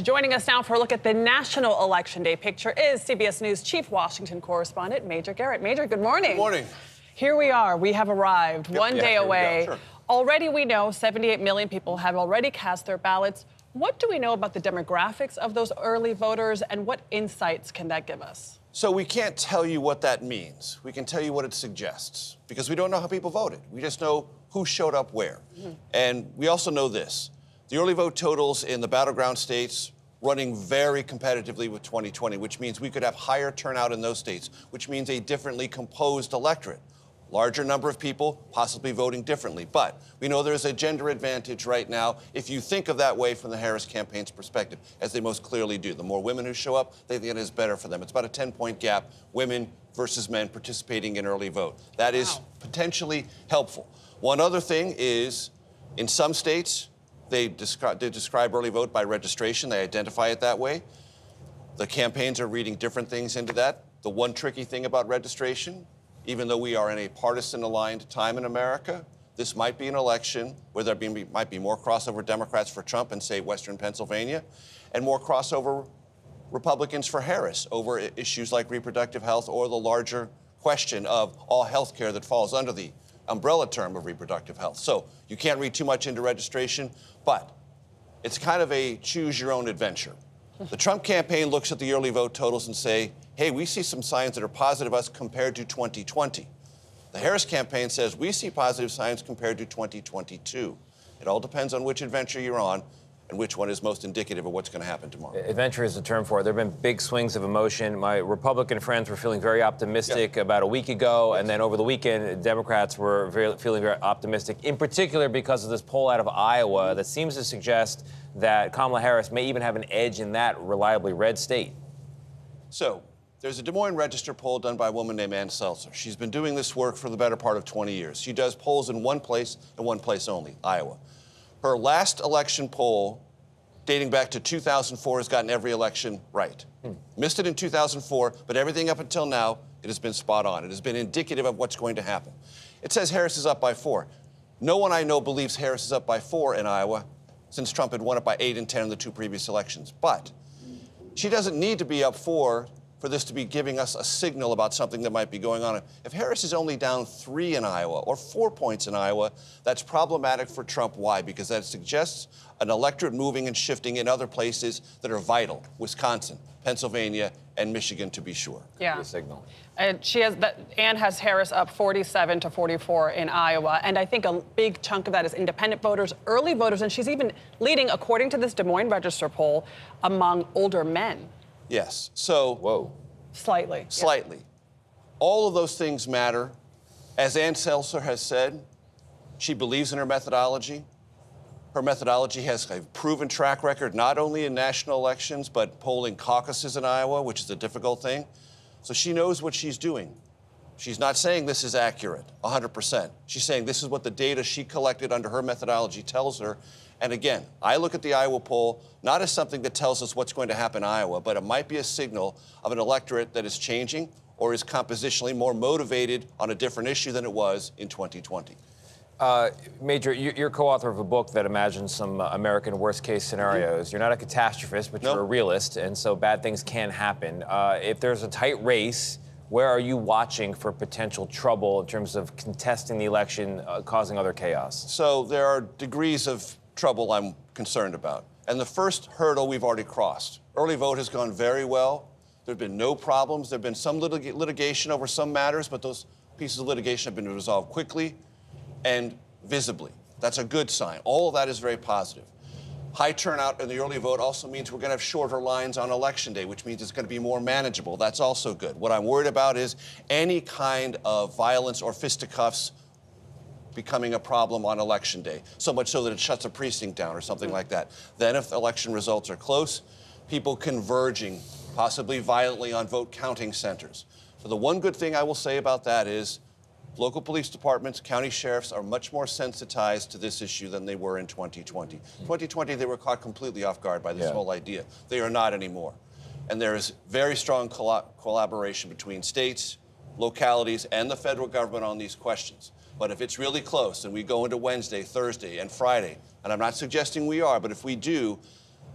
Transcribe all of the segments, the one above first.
Joining us now for a look at the national election day picture is CBS News chief Washington correspondent Major Garrett. Major, good morning. Good morning. Here we are. We have arrived one day away. Sure. Already we know 78 million people have already cast their ballots. What do we know about the demographics of those early voters, and what insights can that give us? So we can't tell you what that means. We can tell you what it suggests, because we don't know how people voted. We just know who showed up where. And we also know this. The early vote totals in the battleground states running very competitively with 2020, which means we could have higher turnout in those states, which means a differently composed electorate. Larger number of people possibly voting differently. But we know there's a gender advantage right now if you think of that way from the Harris campaign's perspective, as they most clearly do. The more women who show up, they think it is better for them. It's about a 10-point gap, women versus men participating in early vote. That is potentially helpful. One other thing is, in some states, they describe early vote by registration. They identify it that way. The campaigns are reading different things into that. The one tricky thing about registration, even though we are in a partisan-aligned time in America, this might be an election where there might be more crossover Democrats for Trump in, say, Western Pennsylvania, and more crossover Republicans for Harris over issues like reproductive health or the larger question of all health care that falls under the umbrella term of reproductive health. So you can't read too much into registration, but it's kind of a choose-your-own adventure. The Trump campaign looks at the early vote totals and say, hey, we see some signs that are positive us compared to 2020. The Harris campaign says we see positive signs compared to 2022. It all depends on which adventure you're on and which one is most indicative of what's going to happen tomorrow. Adventure is the term for it. There have been big swings of emotion. My Republican friends were feeling very optimistic about a week ago, and then over the weekend, Democrats were feeling very optimistic, in particular because of this poll out of Iowa that seems to suggest that Kamala Harris may even have an edge in that reliably red state. So there's a Des Moines Register poll done by a woman named Ann Seltzer. She's been doing this work for the better part of 20 years. She does polls in one place and one place only, Iowa. Her last election poll, dating back to 2004, has gotten every election right. Missed it in 2004, but everything up until now, it has been spot on. It has been indicative of what's going to happen. It says Harris is up by 4. No one I know believes Harris is up by 4 in Iowa, since Trump had won it by 8 and 10 in the two previous elections. But she doesn't need to be up 4 for this to be giving us a signal about something that might be going on. If Harris is only down 3 in Iowa or 4 points in Iowa, that's problematic for Trump. Why? Because that suggests an electorate moving and shifting in other places that are vital. Wisconsin, Pennsylvania, and Michigan, to be sure. Yeah. A signal. And Ann has Harris up 47 to 44 in Iowa. And I think a big chunk of that is independent voters, early voters, and she's even leading, according to this Des Moines Register poll, among older men. Yes. So. Whoa. Slightly. Slightly. Yeah. All of those things matter. As Ann Seltzer has said, she believes in her methodology. Her methodology has a proven track record, not only in national elections, but polling caucuses in Iowa, which is a difficult thing. So she knows what she's doing. She's not saying this is accurate, 100%. She's saying this is what the data she collected under her methodology tells her. And again, I look at the Iowa poll not as something that tells us what's going to happen in Iowa, but it might be a signal of an electorate that is changing or is compositionally more motivated on a different issue than it was in 2020. Major, you're co-author of a book that imagines some American worst-case scenarios. You're not a catastrophist, but you're a realist, and so bad things can happen. If there's a tight race, where are you watching for potential trouble in terms of contesting the election, causing other chaos? So there are degrees of trouble I'm concerned about. And the first hurdle we've already crossed. Early vote has gone very well. There have been no problems. There have been some litigation over some matters, but those pieces of litigation have been resolved quickly and visibly. That's a good sign. All of that is very positive. High turnout in the early vote also means we're going to have shorter lines on Election Day, which means it's going to be more manageable. That's also good. What I'm worried about is any kind of violence or fisticuffs becoming a problem on Election Day, so much so that it shuts a precinct down or something like that. Then if the election results are close, people converging, possibly violently, on vote counting centers. So the one good thing I will say about that is local police departments, county sheriffs are much more sensitized to this issue than they were in 2020. 2020, they were caught completely off guard by this whole idea. They are not anymore. And there is very strong collaboration between states, localities, and the federal government on these questions. But if it's really close and we go into Wednesday, Thursday, and Friday, and I'm not suggesting we are, but if we do,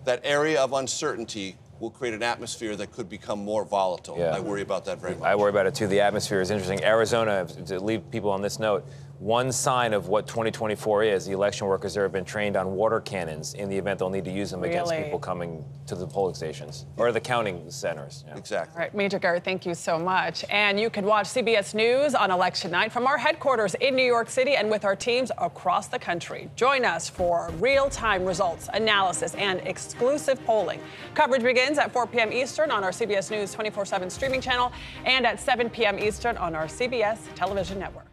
that area of uncertainty will create an atmosphere that could become more volatile. Yeah. I worry about that very much. I worry about it too. The atmosphere is interesting. Arizona, to leave people on this note, one sign of what 2024 is, the election workers there have been trained on water cannons in the event they'll need to use them against Really? people coming to the polling stations or the counting centers. Yeah. Exactly. All right, Major Garrett, thank you so much. And you can watch CBS News on election night from our headquarters in New York City and with our teams across the country. Join us for real-time results, analysis, and exclusive polling. Coverage begins at 4 p.m. Eastern on our CBS News 24/7 streaming channel and at 7 p.m. Eastern on our CBS television network.